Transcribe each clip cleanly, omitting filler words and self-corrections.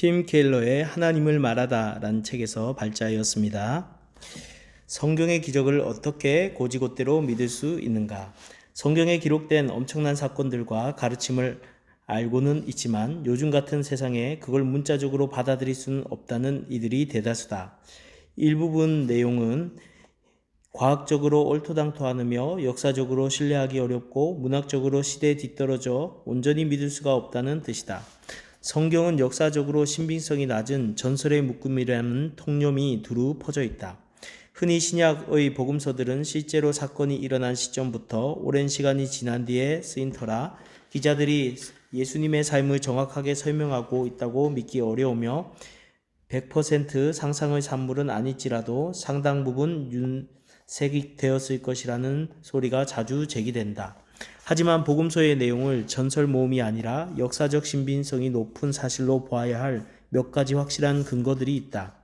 팀 켈러의 하나님을 말하다 라는 책에서 발자였습니다. 성경의 기적을 어떻게 고지고대로 믿을 수 있는가? 성경에 기록된 엄청난 사건들과 가르침을 알고는 있지만 요즘 같은 세상에 그걸 문자적으로 받아들일 수는 없다는 이들이 대다수다. 일부분 내용은 과학적으로 옳토당토하며 역사적으로 신뢰하기 어렵고 문학적으로 시대에 뒤떨어져 온전히 믿을 수가 없다는 뜻이다. 성경은 역사적으로 신빙성이 낮은 전설의 묶음이라는 통념이 두루 퍼져 있다. 흔히 신약의 복음서들은 실제로 사건이 일어난 시점부터 오랜 시간이 지난 뒤에 쓰인 터라 기자들이 예수님의 삶을 정확하게 설명하고 있다고 믿기 어려우며 100% 상상의 산물은 아닐지라도 상당 부분 윤색되었을 것이라는 소리가 자주 제기된다. 하지만 복음서의 내용을 전설 모음이 아니라 역사적 신빙성이 높은 사실로 보아야 할 몇 가지 확실한 근거들이 있다.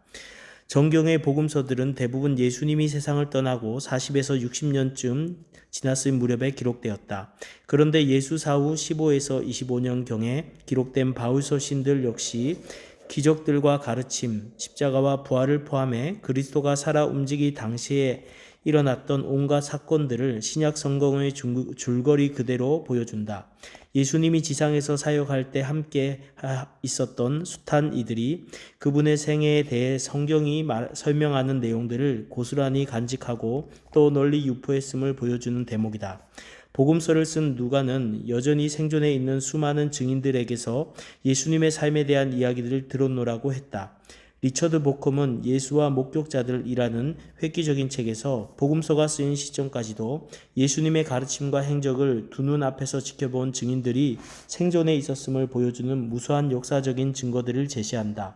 정경의 복음서들은 대부분 예수님이 세상을 떠나고 40에서 60년쯤 지났을 무렵에 기록되었다. 그런데 예수 사후 15에서 25년경에 기록된 바울서신들 역시 기적들과 가르침, 십자가와 부활을 포함해 그리스도가 살아 움직이 당시에 일어났던 온갖 사건들을 신약 성경의 줄거리 그대로 보여준다. 예수님이 지상에서 사역할 때 함께 있었던 숱한 이들이 그분의 생애에 대해 성경이 설명하는 내용들을 고스란히 간직하고 또 널리 유포했음을 보여주는 대목이다. 복음서를 쓴 누가는 여전히 생존해 있는 수많은 증인들에게서 예수님의 삶에 대한 이야기들을 들었노라고 했다. 리처드 보컴은 예수와 목격자들이라는 획기적인 책에서 복음서가 쓰인 시점까지도 예수님의 가르침과 행적을 두 눈 앞에서 지켜본 증인들이 생존해 있었음을 보여주는 무수한 역사적인 증거들을 제시한다.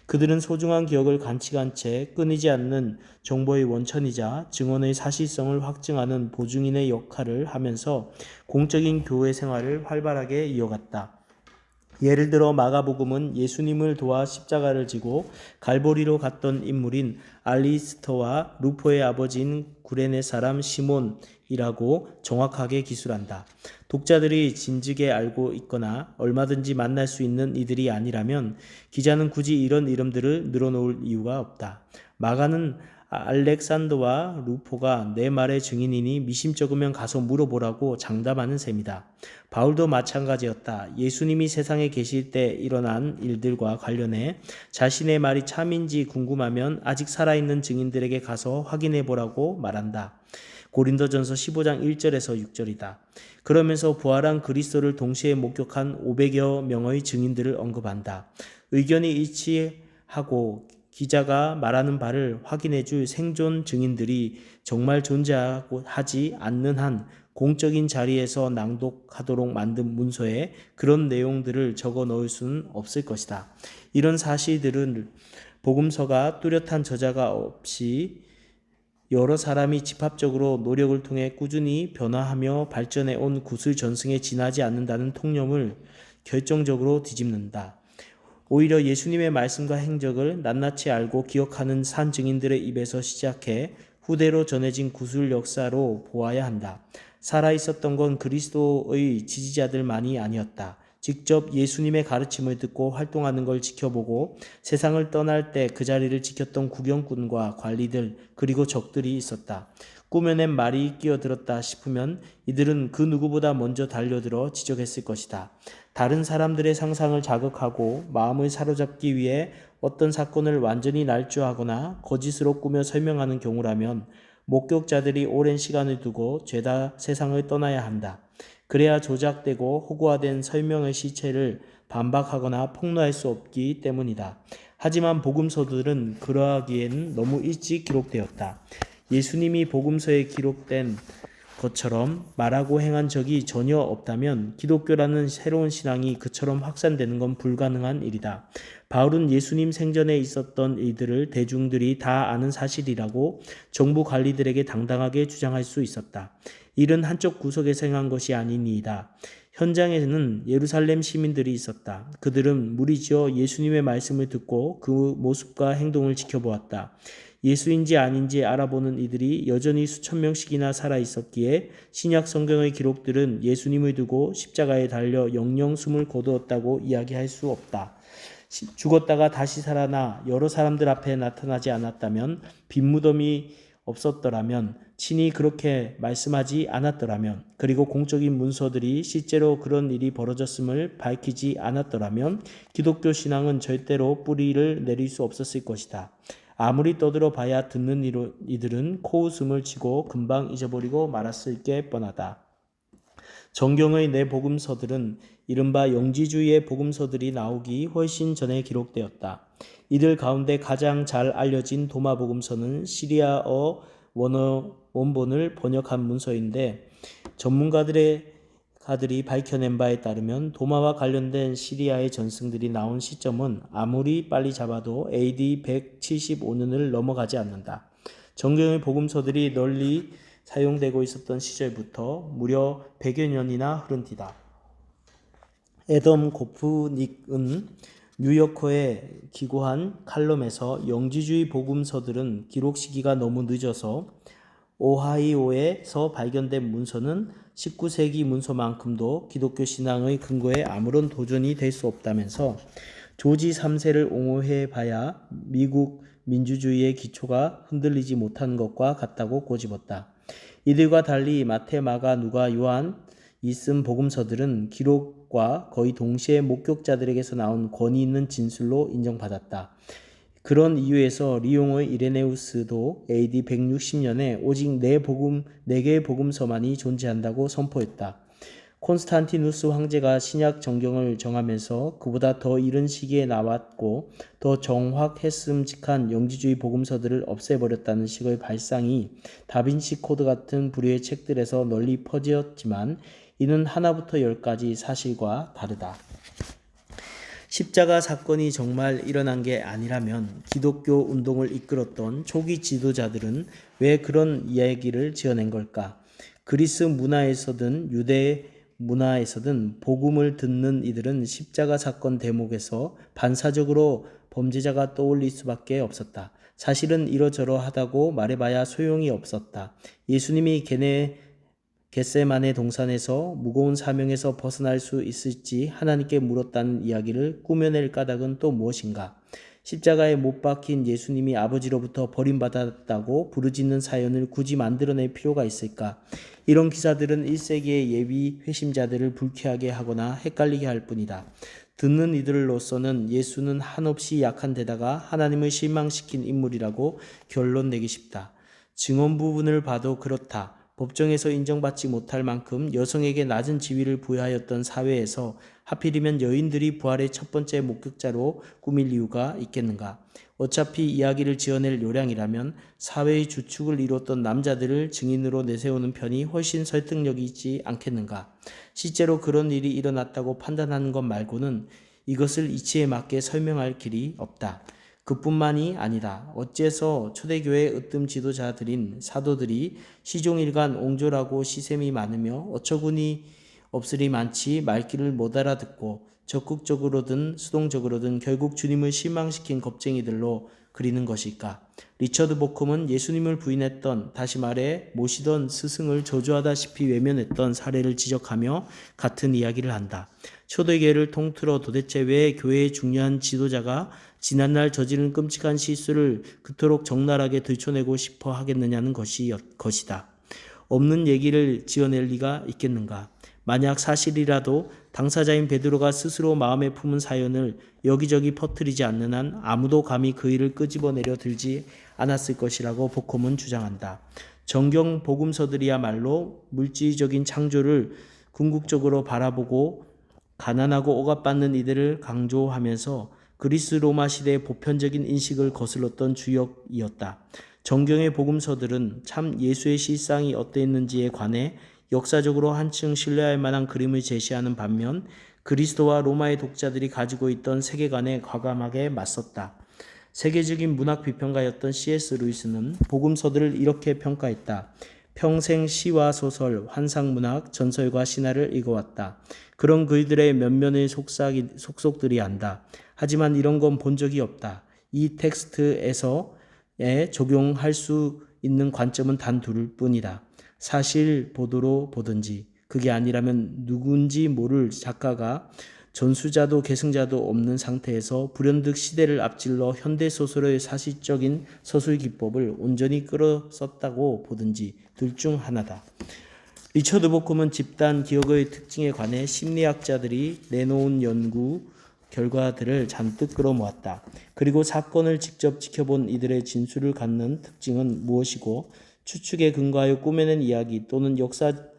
그들은 소중한 기억을 간직한 채 끊이지 않는 정보의 원천이자 증언의 사실성을 확증하는 보증인의 역할을 하면서 공적인 교회 생활을 활발하게 이어갔다. 예를 들어 마가복음은 예수님을 도와 십자가를 지고 갈보리로 갔던 인물인 알리스터와 루포의 아버지인 구레네 사람 시몬이라고 정확하게 기술한다. 독자들이 진즉에 알고 있거나 얼마든지 만날 수 있는 이들이 아니라면 기자는 굳이 이런 이름들을 늘어놓을 이유가 없다. 마가는 알렉산더와 루포가 내 말의 증인이니 미심쩍으면 가서 물어보라고 장담하는 셈이다. 바울도 마찬가지였다. 예수님이 세상에 계실 때 일어난 일들과 관련해 자신의 말이 참인지 궁금하면 아직 살아있는 증인들에게 가서 확인해 보라고 말한다. 고린도전서 15장 1절에서 6절이다. 그러면서 부활한 그리스도를 동시에 목격한 500여 명의 증인들을 언급한다. 의견이 일치하고 기자가 말하는 바를 확인해 줄 생존 증인들이 정말 존재하지 않는 한 공적인 자리에서 낭독하도록 만든 문서에 그런 내용들을 적어 넣을 수는 없을 것이다. 이런 사실들은 복음서가 뚜렷한 저자가 없이 여러 사람이 집합적으로 노력을 통해 꾸준히 변화하며 발전해 온 구슬 전승에 지나지 않는다는 통념을 결정적으로 뒤집는다. 오히려 예수님의 말씀과 행적을 낱낱이 알고 기억하는 산 증인들의 입에서 시작해 후대로 전해진 구술 역사로 보아야 한다. 살아있었던 건 그리스도의 지지자들만이 아니었다. 직접 예수님의 가르침을 듣고 활동하는 걸 지켜보고 세상을 떠날 때 그 자리를 지켰던 구경꾼과 관리들 그리고 적들이 있었다. 꾸며낸 말이 끼어들었다 싶으면 이들은 그 누구보다 먼저 달려들어 지적했을 것이다. 다른 사람들의 상상을 자극하고 마음을 사로잡기 위해 어떤 사건을 완전히 날조하거나 거짓으로 꾸며 설명하는 경우라면 목격자들이 오랜 시간을 두고 죄다 세상을 떠나야 한다. 그래야 조작되고 허구화된 설명의 실체를 반박하거나 폭로할 수 없기 때문이다. 하지만 복음서들은 그러하기에는 너무 일찍 기록되었다. 예수님이 복음서에 기록된 것처럼 말하고 행한 적이 전혀 없다면 기독교라는 새로운 신앙이 그처럼 확산되는 건 불가능한 일이다. 바울은 예수님 생전에 있었던 일들을 대중들이 다 아는 사실이라고 정부 관리들에게 당당하게 주장할 수 있었다. 일은 한쪽 구석에서 행한 것이 아니니이다. 현장에는 예루살렘 시민들이 있었다. 그들은 무리지어 예수님의 말씀을 듣고 그 모습과 행동을 지켜보았다. 예수인지 아닌지 알아보는 이들이 여전히 수천 명씩이나 살아있었기에 신약 성경의 기록들은 예수님을 두고 십자가에 달려 영영 숨을 거두었다고 이야기할 수 없다. 죽었다가 다시 살아나 여러 사람들 앞에 나타나지 않았다면, 빈 무덤이 없었더라면, 친히 그렇게 말씀하지 않았더라면, 그리고 공적인 문서들이 실제로 그런 일이 벌어졌음을 밝히지 않았더라면 기독교 신앙은 절대로 뿌리를 내릴 수 없었을 것이다. 아무리 떠들어 봐야 듣는 이들은 코웃음을 치고 금방 잊어버리고 말았을 게 뻔하다. 정경의 네 복음서들은 이른바 영지주의의 복음서들이 나오기 훨씬 전에 기록되었다. 이들 가운데 가장 잘 알려진 도마복음서는 시리아어 원본을 번역한 문서인데, 전문가들이 밝혀낸 바에 따르면 도마와 관련된 시리아의 전승들이 나온 시점은 아무리 빨리 잡아도 AD 175년을 넘어가지 않는다. 정경의 복음서들이 널리 사용되고 있었던 시절부터 무려 100여 년이나 흐른 뒤다. 애덤 고프닉은 뉴요커에 기고한 칼럼에서 영지주의 복음서들은 기록 시기가 너무 늦어서 오하이오에서 발견된 문서는 19세기 문서만큼도 기독교 신앙의 근거에 아무런 도전이 될 수 없다면서 조지 3세를 옹호해 봐야 미국 민주주의의 기초가 흔들리지 못한 것과 같다고 꼬집었다. 이들과 달리 마태, 마가, 누가, 요한 이쓴 복음서들은 기록과 거의 동시에 목격자들에게서 나온 권위 있는 진술로 인정받았다. 그런 이유에서 리옹의 이레네우스도 AD 160년에 오직 4개의 복음서만이 존재한다고 선포했다. 콘스탄티누스 황제가 신약 정경을 정하면서 그보다 더 이른 시기에 나왔고 더 정확했음직한 영지주의 복음서들을 없애버렸다는 식의 발상이 다빈치 코드 같은 부류의 책들에서 널리 퍼졌지만 이는 하나부터 열까지 사실과 다르다. 십자가 사건이 정말 일어난 게 아니라면 기독교 운동을 이끌었던 초기 지도자들은 왜 그런 이야기를 지어낸 걸까? 그리스 문화에서든 유대 문화에서든 복음을 듣는 이들은 십자가 사건 대목에서 반사적으로 범죄자가 떠올릴 수밖에 없었다. 사실은 이러저러하다고 말해봐야 소용이 없었다. 예수님이 겟세마네 동산에서 무거운 사명에서 벗어날 수 있을지 하나님께 물었다는 이야기를 꾸며낼 까닭은 또 무엇인가? 십자가에 못 박힌 예수님이 아버지로부터 버림받았다고 부르짖는 사연을 굳이 만들어낼 필요가 있을까? 이런 기사들은 1세기의 예비 회심자들을 불쾌하게 하거나 헷갈리게 할 뿐이다. 듣는 이들로서는 예수는 한없이 약한 데다가 하나님을 실망시킨 인물이라고 결론 내기 쉽다. 증언 부분을 봐도 그렇다. 법정에서 인정받지 못할 만큼 여성에게 낮은 지위를 부여하였던 사회에서 하필이면 여인들이 부활의 첫 번째 목격자로 꾸밀 이유가 있겠는가? 어차피 이야기를 지어낼 요량이라면 사회의 주축을 이뤘던 남자들을 증인으로 내세우는 편이 훨씬 설득력이 있지 않겠는가? 실제로 그런 일이 일어났다고 판단하는 것 말고는 이것을 이치에 맞게 설명할 길이 없다. 그뿐만이 아니다. 어째서 초대교회 으뜸 지도자들인 사도들이 시종일관 옹졸하고 시샘이 많으며 어처구니 없으리 많지 말귀를 못 알아듣고 적극적으로든 수동적으로든 결국 주님을 실망시킨 겁쟁이들로 그리는 것일까? 리처드 보쿰은 예수님을 부인했던, 다시 말해 모시던 스승을 저주하다시피 외면했던 사례를 지적하며 같은 이야기를 한다. 초대교회를 통틀어 도대체 왜 교회의 중요한 지도자가 지난날 저지른 끔찍한 실수를 그토록 적나라하게 들춰내고 싶어 하겠느냐는 것이다. 없는 얘기를 지어낼 리가 있겠는가? 만약 사실이라도 당사자인 베드로가 스스로 마음에 품은 사연을 여기저기 퍼뜨리지 않는 한 아무도 감히 그 일을 끄집어내려 들지 않았을 것이라고 보쿰은 주장한다. 정경 복음서들이야말로 물질적인 창조를 궁극적으로 바라보고 가난하고 억압받는 이들을 강조하면서 그리스 로마 시대의 보편적인 인식을 거슬렀던 주역이었다. 정경의 복음서들은 참 예수의 실상이 어땠는지에 관해 역사적으로 한층 신뢰할 만한 그림을 제시하는 반면 그리스도와 로마의 독자들이 가지고 있던 세계관에 과감하게 맞섰다. 세계적인 문학 비평가였던 C.S. 루이스는 복음서들을 이렇게 평가했다. 평생 시와 소설, 환상문학, 전설과 신화를 읽어왔다. 그런 글들의 면면의 속속들이 안다. 하지만 이런 건 본 적이 없다. 이 텍스트에서에 적용할 수 있는 관점은 단 둘 뿐이다. 사실 보도로 보든지, 그게 아니라면 누군지 모를 작가가 전수자도 계승자도 없는 상태에서 불현듯 시대를 앞질러 현대소설의 사실적인 서술 기법을 온전히 끌어썼다고 보든지 둘 중 하나다. 리처드 보쿰은 집단 기억의 특징에 관해 심리학자들이 내놓은 연구 결과들을 잔뜩 끌어모았다. 그리고 사건을 직접 지켜본 이들의 진술을 갖는 특징은 무엇이고 추측에 근거하여 꾸며낸 이야기 또는 역사들을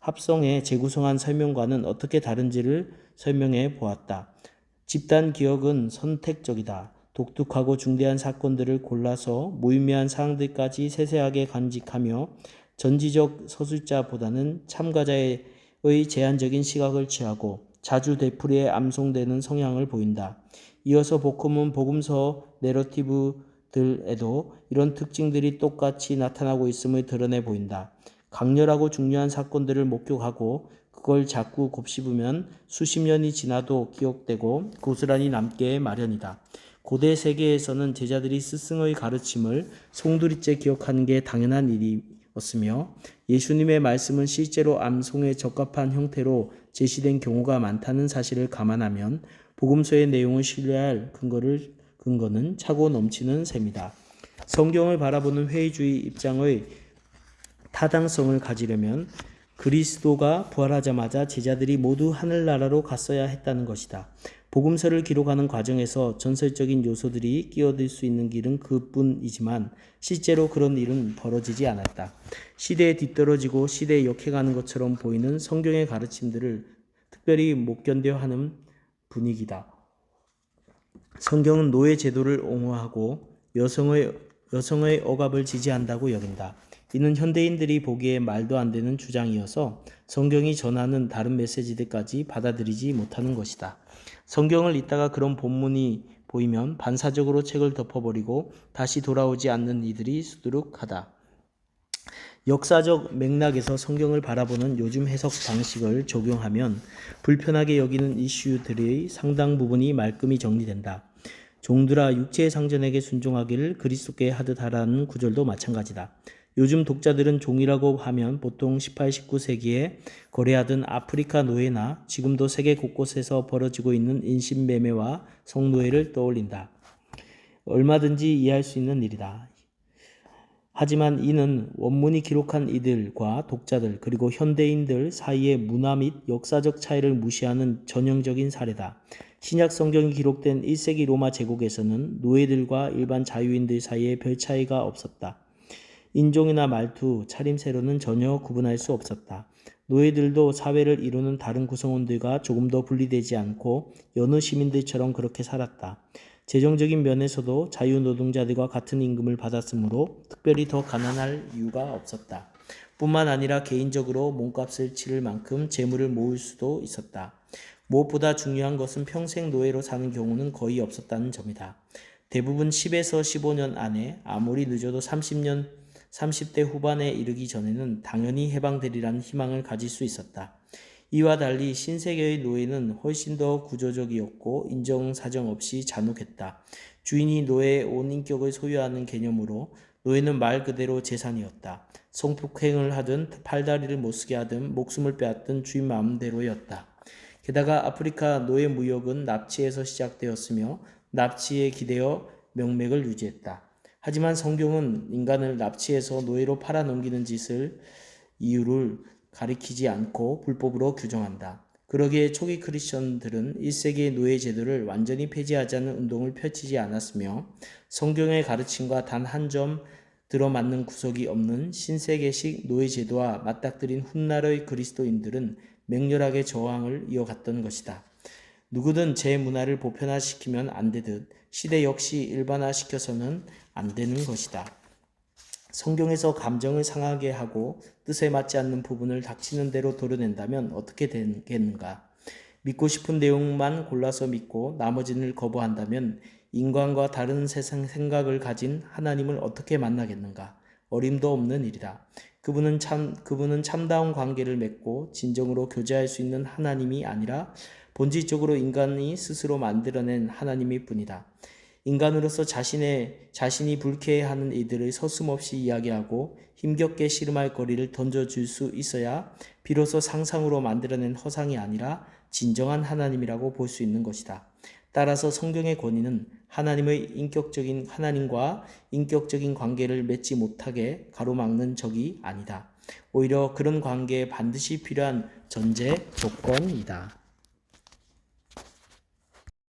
합성해 재구성한 설명과는 어떻게 다른지를 설명해 보았다. 집단 기억은 선택적이다. 독특하고 중대한 사건들을 골라서 무의미한 사항들까지 세세하게 간직하며 전지적 서술자보다는 참가자의 제한적인 시각을 취하고 자주 되풀이해 암송되는 성향을 보인다. 이어서 보쿰은 복음서 내러티브들에도 이런 특징들이 똑같이 나타나고 있음을 드러내 보인다. 강렬하고 중요한 사건들을 목격하고 그걸 자꾸 곱씹으면 수십 년이 지나도 기억되고 고스란히 남게 마련이다. 고대 세계에서는 제자들이 스승의 가르침을 송두리째 기억하는 게 당연한 일이었으며 예수님의 말씀은 실제로 암송에 적합한 형태로 제시된 경우가 많다는 사실을 감안하면 복음서의 내용을 신뢰할 근거는 차고 넘치는 셈이다. 성경을 바라보는 회의주의 입장의 타당성을 가지려면 그리스도가 부활하자마자 제자들이 모두 하늘나라로 갔어야 했다는 것이다. 복음서를 기록하는 과정에서 전설적인 요소들이 끼어들 수 있는 길은 그뿐이지만 실제로 그런 일은 벌어지지 않았다. 시대에 뒤떨어지고 시대에 역해가는 것처럼 보이는 성경의 가르침들을 특별히 못 견뎌 하는 분위기다. 성경은 노예 제도를 옹호하고 여성의 억압을 지지한다고 여긴다. 이는 현대인들이 보기에 말도 안 되는 주장이어서 성경이 전하는 다른 메시지들까지 받아들이지 못하는 것이다. 성경을 읽다가 그런 본문이 보이면 반사적으로 책을 덮어버리고 다시 돌아오지 않는 이들이 수두룩하다. 역사적 맥락에서 성경을 바라보는 요즘 해석 방식을 적용하면 불편하게 여기는 이슈들의 상당 부분이 말끔히 정리된다. 종들아 육체의 상전에게 순종하기를 그리스도께 하듯 하라는 구절도 마찬가지다. 요즘 독자들은 종이라고 하면 보통 18, 19세기에 거래하던 아프리카 노예나 지금도 세계 곳곳에서 벌어지고 있는 인신매매와 성노예를 떠올린다. 얼마든지 이해할 수 있는 일이다. 하지만 이는 원문이 기록한 이들과 독자들 그리고 현대인들 사이의 문화 및 역사적 차이를 무시하는 전형적인 사례다. 신약 성경이 기록된 1세기 로마 제국에서는 노예들과 일반 자유인들 사이에 별 차이가 없었다. 인종이나 말투, 차림새로는 전혀 구분할 수 없었다. 노예들도 사회를 이루는 다른 구성원들과 조금 더 분리되지 않고 여느 시민들처럼 그렇게 살았다. 재정적인 면에서도 자유노동자들과 같은 임금을 받았으므로 특별히 더 가난할 이유가 없었다. 뿐만 아니라 개인적으로 몸값을 치를 만큼 재물을 모을 수도 있었다. 무엇보다 중요한 것은 평생 노예로 사는 경우는 거의 없었다는 점이다. 대부분 10에서 15년 안에 아무리 늦어도 30대 후반에 이르기 전에는 당연히 해방되리라는 희망을 가질 수 있었다. 이와 달리 신세계의 노예는 훨씬 더 구조적이었고 인정사정 없이 잔혹했다. 주인이 노예의 온 인격을 소유하는 개념으로 노예는 말 그대로 재산이었다. 성폭행을 하든 팔다리를 못쓰게 하든 목숨을 빼앗든 주인 마음대로였다. 게다가 아프리카 노예 무역은 납치에서 시작되었으며 납치에 기대어 명맥을 유지했다. 하지만 성경은 인간을 납치해서 노예로 팔아넘기는 짓을 이유를 가리키지 않고 불법으로 규정한다. 그러기에 초기 크리스천들은 1세기의 노예 제도를 완전히 폐지하자는 운동을 펼치지 않았으며 성경의 가르침과 단 한 점 들어맞는 구석이 없는 신세계식 노예 제도와 맞닥뜨린 훗날의 그리스도인들은 맹렬하게 저항을 이어갔던 것이다. 누구든 제 문화를 보편화시키면 안 되듯 시대 역시 일반화시켜서는 안 되는 것이다. 성경에서 감정을 상하게 하고 뜻에 맞지 않는 부분을 닥치는 대로 도려낸다면 어떻게 되겠는가? 믿고 싶은 내용만 골라서 믿고 나머지를 거부한다면 인간과 다른 세상 생각을 가진 하나님을 어떻게 만나겠는가? 어림도 없는 일이다. 그분은 참다운 관계를 맺고 진정으로 교제할 수 있는 하나님이 아니라 본질적으로 인간이 스스로 만들어낸 하나님일 뿐이다. 인간으로서 자신이 불쾌해하는 이들을 서슴없이 이야기하고 힘겹게 씨름할 거리를 던져줄 수 있어야 비로소 상상으로 만들어낸 허상이 아니라 진정한 하나님이라고 볼 수 있는 것이다. 따라서 성경의 권위는 하나님과 인격적인 관계를 맺지 못하게 가로막는 적이 아니다. 오히려 그런 관계에 반드시 필요한 전제 조건이다.